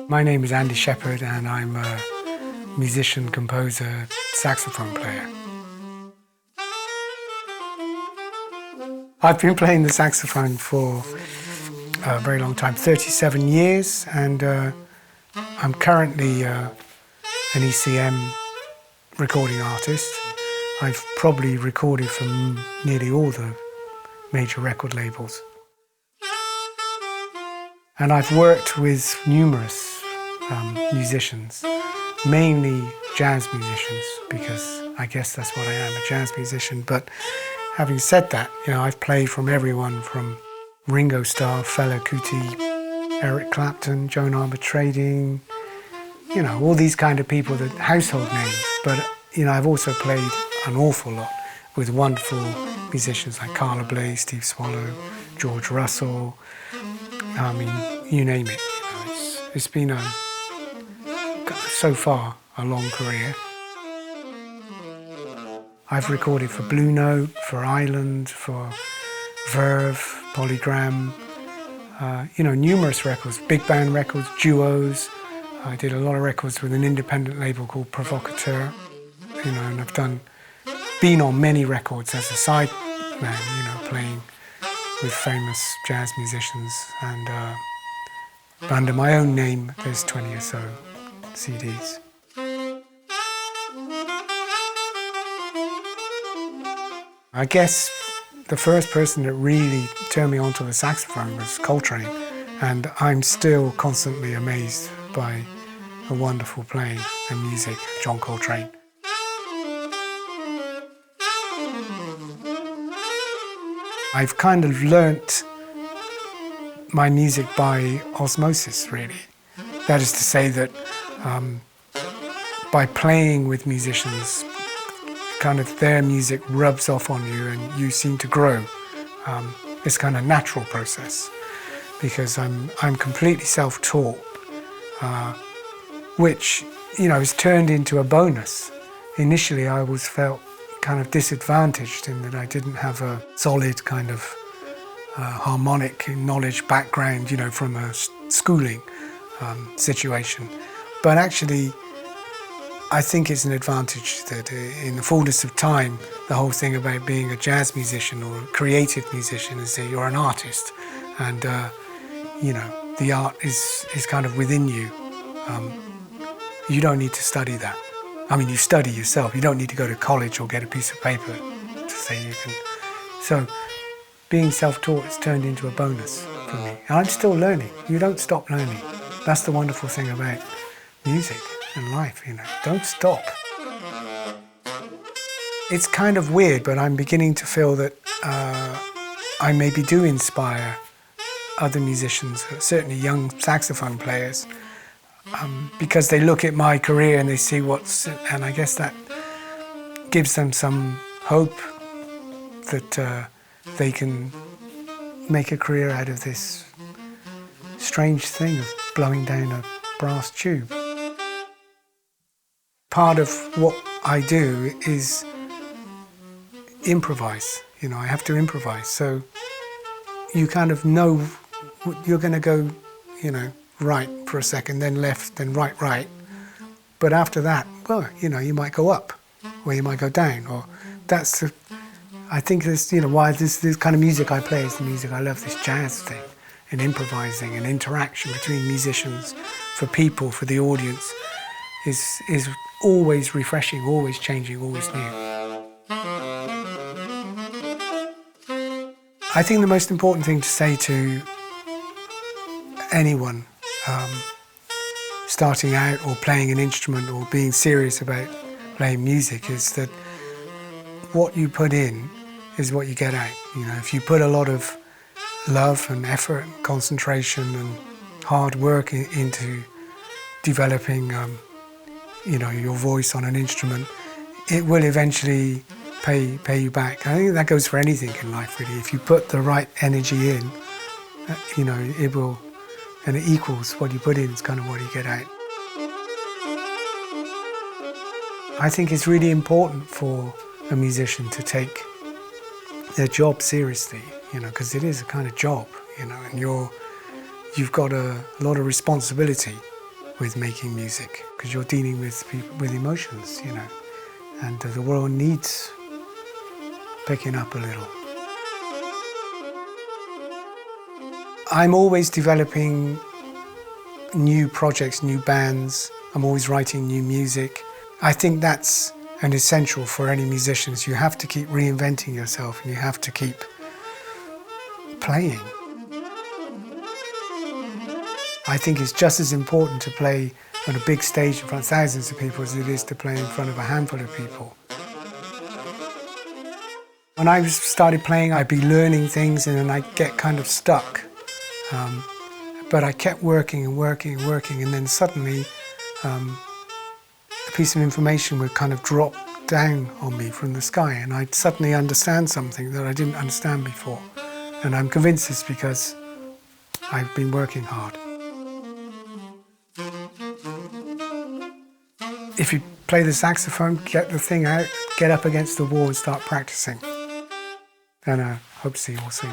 My name is Andy Sheppard and I'm a musician, composer, saxophone player. I've been playing the saxophone for a very long time, 37 years, and I'm currently an ECM recording artist. I've probably recorded for nearly all the major record labels. And I've worked with numerous musicians, mainly jazz musicians, because I guess that's what I am, a jazz musician. But having said that, I've played from everyone from Ringo Starr, Fela Kuti, Eric Clapton, Joan Armatrading, all these kind of people, the household names. But, I've also played an awful lot with wonderful musicians like Carla Bley, Steve Swallow, George Russell. I mean, you name it. It's been so far a long career. I've recorded for Blue Note, for Island, for Verve, Polygram, numerous records, big band records, duos. I did a lot of records with an independent label called Provocateur, and I've been on many records as a side man, playing with famous jazz musicians, and under my own name there's 20 or so CDs. I guess the first person that really turned me onto the saxophone was Coltrane, and I'm still constantly amazed by the wonderful playing and music of John Coltrane. I've kind of learnt my music by osmosis, really. That is to say that by playing with musicians, kind of their music rubs off on you and you seem to grow. It's kind of a natural process because I'm completely self-taught, which, has turned into a bonus. Initially, I always felt kind of disadvantaged in that I didn't have a solid kind of harmonic knowledge background, from a schooling situation. But actually, I think it's an advantage that in the fullness of time, the whole thing about being a jazz musician or a creative musician is that you're an artist, and the art is kind of within you. You don't need to study that. I mean, you study yourself. You don't need to go to college or get a piece of paper to say you can. So being self-taught has turned into a bonus for me. And I'm still learning. You don't stop learning. That's the wonderful thing about music and life, Don't stop. It's kind of weird, but I'm beginning to feel that I maybe do inspire other musicians, certainly young saxophone players, because they look at my career and they see and I guess that gives them some hope that they can make a career out of this strange thing of blowing down a brass tube. Part of what I do is improvise. I have to improvise. So you kind of know you're going to go, right for a second, then left, then right. But after that, well, you might go up or you might go down. Or I think this, why this kind of music I play is the music I love, this jazz thing, and improvising and interaction between musicians, for people, for the audience, is always refreshing, always changing, always new. I think the most important thing to say to anyone starting out or playing an instrument or being serious about playing music is that what you put in is what you get out. If you put a lot of love and effort and concentration and hard work into developing your voice on an instrument, it will eventually pay you back. I think that goes for anything in life, really. If you put the right energy in, it will, and it equals what you put in is kind of what you get out. I think it's really important for a musician to take their job seriously, because it is a kind of job, and you've got a lot of responsibility with making music, because you're dealing with emotions, you know, and the world needs picking up a little. I'm always developing new projects, new bands. I'm always writing new music. I think that's an essential for any musicians. You have to keep reinventing yourself and you have to keep playing. I think it's just as important to play on a big stage in front of thousands of people as it is to play in front of a handful of people. When I started playing, I'd be learning things and then I'd get kind of stuck. But I kept working and working and working, and then suddenly a piece of information would kind of drop down on me from the sky, and I'd suddenly understand something that I didn't understand before. And I'm convinced it's because I've been working hard. If you play the saxophone, get the thing out, get up against the wall and start practicing. And I hope to see you all soon.